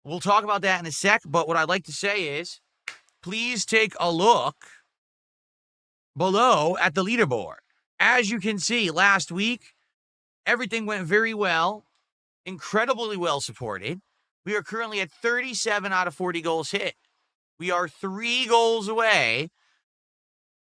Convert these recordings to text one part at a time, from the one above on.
We'll talk about that in a sec, but what I'd like to say is, please take a look below at the leaderboard. As you can see, last week, everything went very well, incredibly well supported. We are currently at 37 out of 40 goals hit. We are 3 goals away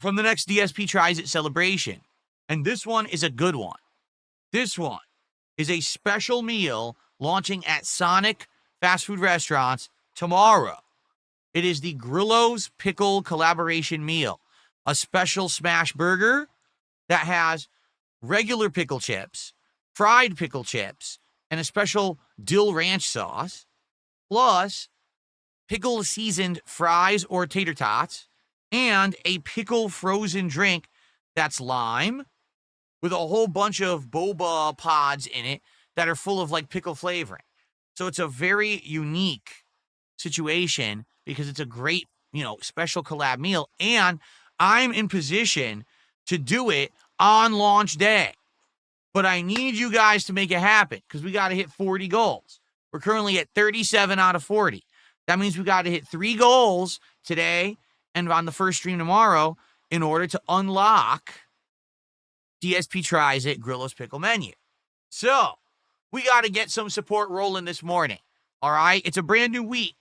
from the next DSP Tries It celebration. And this one is a good one. This one is a special meal launching at Sonic fast food restaurants tomorrow. It is the Grillo's Pickle Collaboration Meal, a special smash burger that has regular pickle chips, fried pickle chips, and a special dill ranch sauce, plus pickle seasoned fries or tater tots, and a pickle frozen drink that's lime with a whole bunch of boba pods in it that are full of like pickle flavoring. So it's a very unique situation because it's a great, special collab meal. And I'm in position to do it on launch day. But I need you guys to make it happen because we got to hit 40 goals. We're currently at 37 out of 40. That means we got to hit 3 goals today and on the first stream tomorrow in order to unlock DSP Tries It Grillo's Pickle Menu. So we got to get some support rolling this morning. All right? It's a brand new week.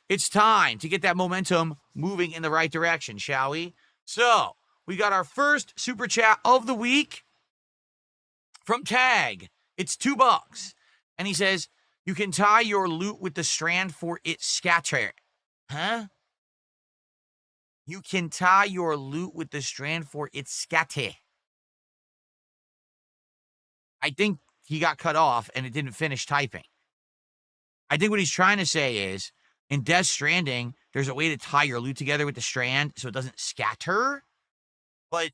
It's time to get that momentum moving in the right direction, shall we? So we got our first super chat of the week from Tag. It's $2. And he says, you can tie your loot with the strand for its scatter. Huh? You can tie your loot with the strand for its scatter. I think he got cut off and it didn't finish typing. I think what he's trying to say is, in Death Stranding, there's a way to tie your loot together with the strand so it doesn't scatter. But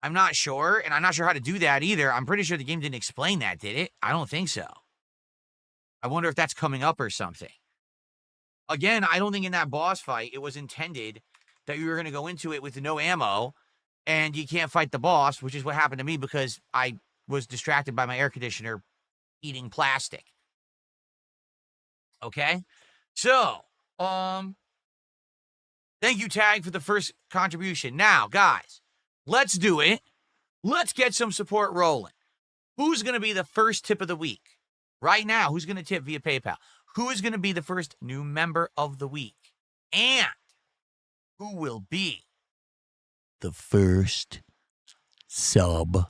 I'm not sure, and I'm not sure how to do that either. I'm pretty sure the game didn't explain that, did it? I don't think so. I wonder if that's coming up or something. Again, I don't think in that boss fight it was intended that you were going to go into it with no ammo and you can't fight the boss, which is what happened to me because I was distracted by my air conditioner eating plastic. Okay? So, thank you, Tag, for the first contribution. Now, guys, let's do it. Let's get some support rolling. Who's going to be the first tip of the week? Right now, who's going to tip via PayPal? Who is going to be the first new member of the week? And who will be the first sub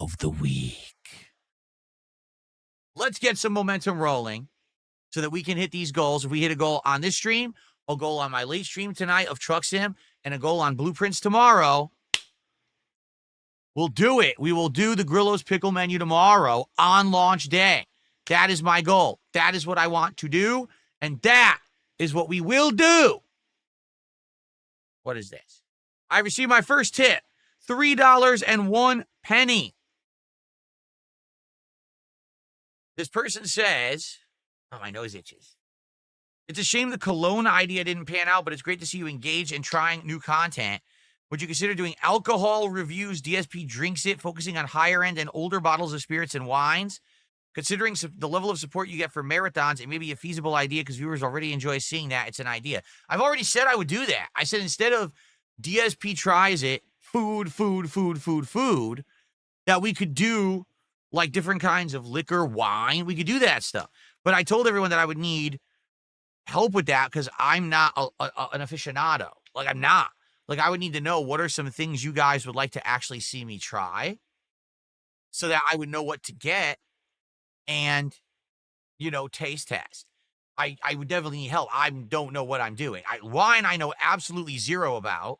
of the week? Let's get some momentum rolling so that we can hit these goals. If we hit a goal on this stream, a goal on my late stream tonight of Truck Sim, and a goal on Blueprints tomorrow, we'll do it. We will do the Grillo's Pickle Menu tomorrow on launch day. That is my goal. That is what I want to do, and that is what we will do. What is this? I received my first tip, $3.01. This person says, oh, my nose itches. It's a shame the Cologne idea didn't pan out, but it's great to see you engage in trying new content. Would you consider doing alcohol reviews? DSP drinks it, focusing on higher end and older bottles of spirits and wines. Considering the level of support you get for marathons, it may be a feasible idea because viewers already enjoy seeing that. It's an idea. I've already said I would do that. I said instead of DSP Tries It, food, that we could do like different kinds of liquor, wine. We could do that stuff. But I told everyone that I would need help with that because I'm not an aficionado. Like, I'm not. Like, I would need to know what are some things you guys would like to actually see me try so that I would know what to get and, taste test. I would definitely need help. I don't know what I'm doing. Wine, I know absolutely zero about.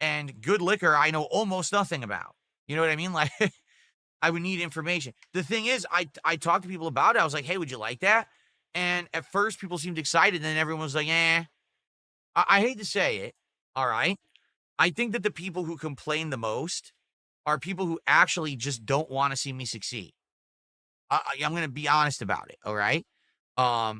And good liquor, I know almost nothing about. You know what I mean? Like, I would need information. The thing is, I talked to people about it. I was like, hey, would you like that? And at first, people seemed excited. And then everyone was like, eh. I hate to say it. All right. I think that the people who complain the most are people who actually just don't want to see me succeed. I'm going to be honest about it. All right. I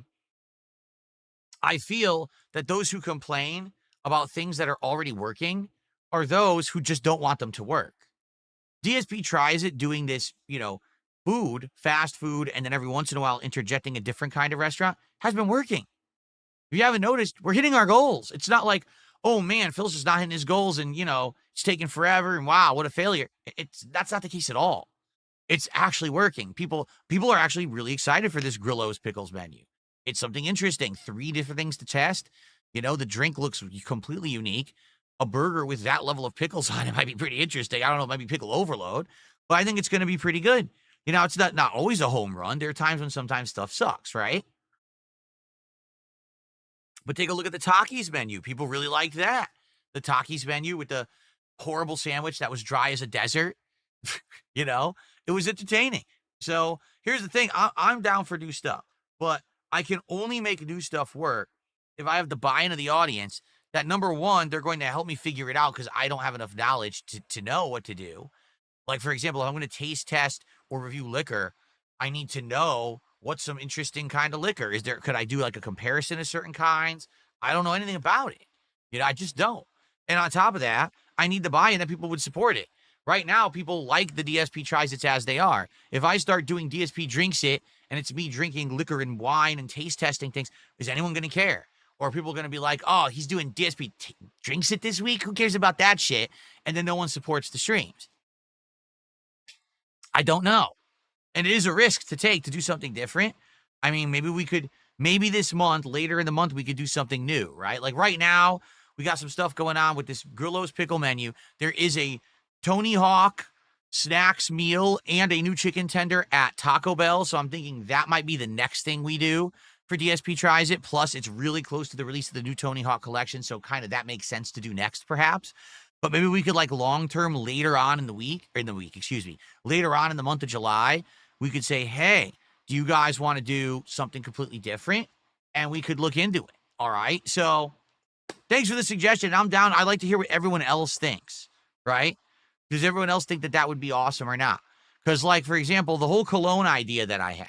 feel that those who complain about things that are already working are those who just don't want them to work. DSP Tries It doing this, food, fast food, and then every once in a while interjecting a different kind of restaurant has been working. If you haven't noticed, we're hitting our goals. It's not like, oh man, Phil's just not hitting his goals and, it's taking forever and wow, what a failure. That's not the case at all. It's actually working. People are actually really excited for this Grillo's Pickles menu. It's something interesting. 3 different things to test. The drink looks completely unique. A burger with that level of pickles on it might be pretty interesting. I don't know, it might be pickle overload, but I think it's going to be pretty good. It's not always a home run. There are times when sometimes stuff sucks, right? But take a look at the Takis menu. People really liked that. The Takis menu with the horrible sandwich that was dry as a desert. It was entertaining. So here's the thing. I'm down for new stuff, but I can only make new stuff work if I have the buy-in of the audience that, number one, they're going to help me figure it out because I don't have enough knowledge to know what to do. Like, for example, if I'm going to taste test or review liquor, I need to know what's some interesting kind of liquor. Could I do like a comparison of certain kinds? I don't know anything about it. I just don't. And on top of that, I need the buy-in that people would support it. Right now, people like the DSP Tries It as they are. If I start doing DSP Drinks It and it's me drinking liquor and wine and taste testing things, is anyone going to care? Or are people going to be like, oh, he's doing DSP Drinks It this week? Who cares about that shit? And then no one supports the streams. I don't know. And it is a risk to take to do something different. I mean, maybe this month, later in the month, we could do something new, right? Like right now, we got some stuff going on with this Grillo's Pickle menu. There is a Tony Hawk snacks meal and a new chicken tender at Taco Bell. So I'm thinking that might be the next thing we do for DSP Tries It. Plus, it's really close to the release of the new Tony Hawk collection. So kind of that makes sense to do next, perhaps. But maybe we could long-term later on in the week, later on in the month of July, we could say, hey, do you guys want to do something completely different? And we could look into it. All right. So thanks for the suggestion. I'm down. I'd like to hear what everyone else thinks, right? Does everyone else think that would be awesome or not? Because, for example, the whole Cologne idea that I had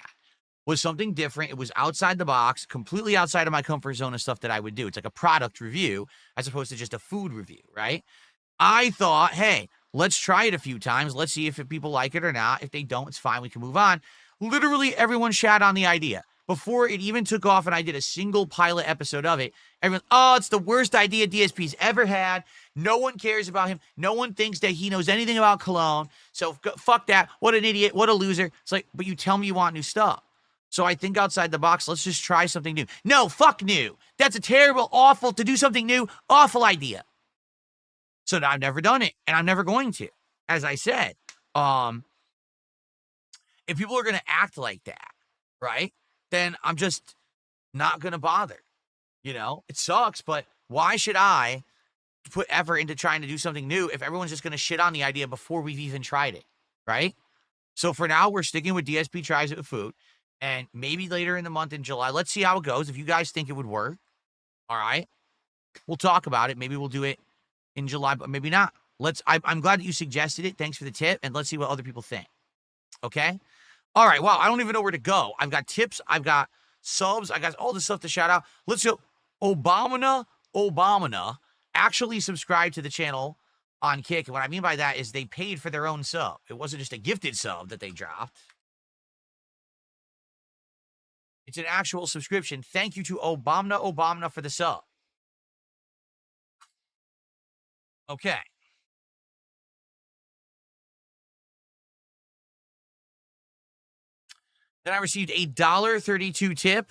was something different. It was outside the box, completely outside of my comfort zone of stuff that I would do. It's like a product review as opposed to just a food review, right? I thought, hey, let's try it a few times. Let's see if people like it or not. If they don't, it's fine. We can move on. Literally everyone shat on the idea. Before it even took off and I did a single pilot episode of it, everyone, oh, it's the worst idea DSP's ever had. No one cares about him. No one thinks that he knows anything about Cologne. So fuck that. What an idiot. What a loser. It's like, but you tell me you want new stuff. So I think outside the box, let's just try something new. No, fuck new. That's a terrible, awful, to do something new, awful idea. So I've never done it, and I'm never going to. As I said, if people are going to act like that, right, then I'm just not going to bother. It sucks, but why should I put effort into trying to do something new if everyone's just going to shit on the idea before we've even tried it, right? So for now, we're sticking with DSP Tries It with food, and maybe later in the month in July, let's see how it goes. If you guys think it would work, all right, we'll talk about it. Maybe we'll do it in July, but maybe not. I'm glad that you suggested it. Thanks for the tip, and let's see what other people think. Okay? All right, wow, I don't even know where to go. I've got tips, I've got subs, I got all this stuff to shout out. Let's go. Obamana actually subscribed to the channel on Kick, and what I mean by that is they paid for their own sub. It wasn't just a gifted sub that they dropped. It's an actual subscription. Thank you to Obamana for the sub. Okay. Then I received a $1.32 tip.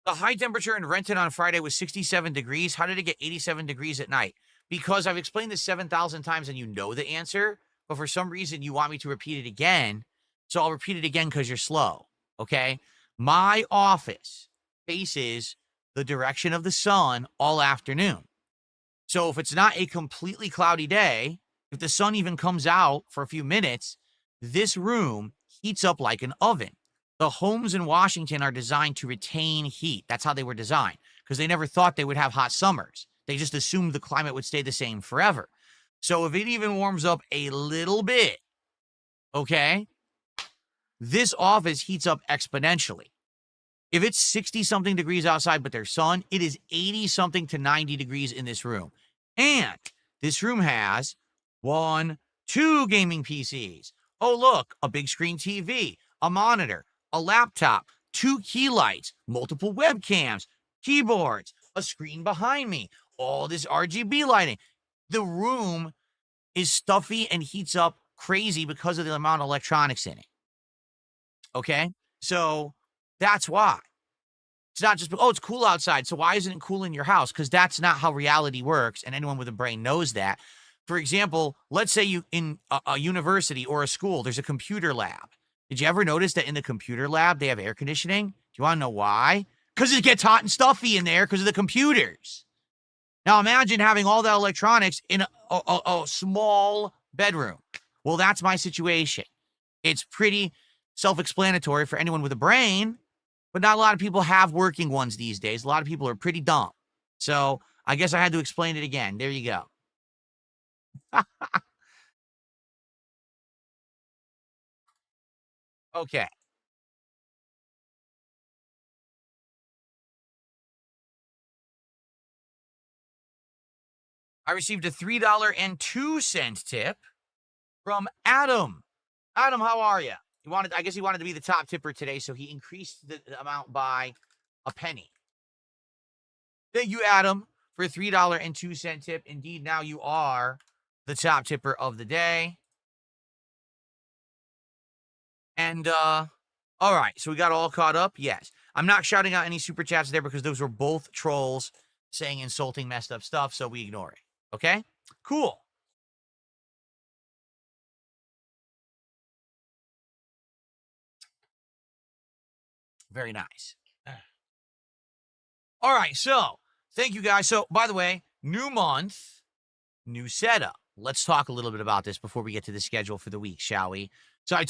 The high temperature in Renton on Friday was 67 degrees. How did it get 87 degrees at night? Because I've explained this 7,000 times and you know the answer, but for some reason you want me to repeat it again. So I'll repeat it again because you're slow. Okay. My office faces the direction of the sun all afternoon. So if it's not a completely cloudy day, if the sun even comes out for a few minutes, this room heats up like an oven. The homes in Washington are designed to retain heat. That's how they were designed, because they never thought they would have hot summers. They just assumed the climate would stay the same forever. So if it even warms up a little bit, okay, this office heats up exponentially. If it's 60-something degrees outside but there's sun, it is 80-something to 90 degrees in this room. And this room has 1, 2 gaming PCs. Oh, look, a big screen TV, a monitor, a laptop, 2 key lights, multiple webcams, keyboards, a screen behind me, all this RGB lighting. The room is stuffy and heats up crazy because of the amount of electronics in it. Okay? So that's why. It's not just, oh, it's cool outside. So why isn't it cool in your house? Because that's not how reality works. And anyone with a brain knows that. For example, let's say you in a university or a school, there's a computer lab. Did you ever notice that in the computer lab, they have air conditioning? Do you want to know why? Because it gets hot and stuffy in there because of the computers. Now imagine having all that electronics in a small bedroom. Well, that's my situation. It's pretty self-explanatory for anyone with a brain, but not a lot of people have working ones these days. A lot of people are pretty dumb. So I guess I had to explain it again. There you go. Okay. I received a $3.02 tip from Adam. Adam, how are you? I guess he wanted to be the top tipper today, so he increased the amount by a penny. Thank you, Adam, for a $3.02 tip. Indeed, now you are the top tipper of the day. And all right, so we got all caught up. Yes, I'm not shouting out any super chats there because those were both trolls saying insulting, messed up stuff. So we ignore it. Okay, cool. Very nice. All right, so thank you guys. So, by the way, new month, new setup. Let's talk a little bit about this before we get to the schedule for the week, shall we? So, I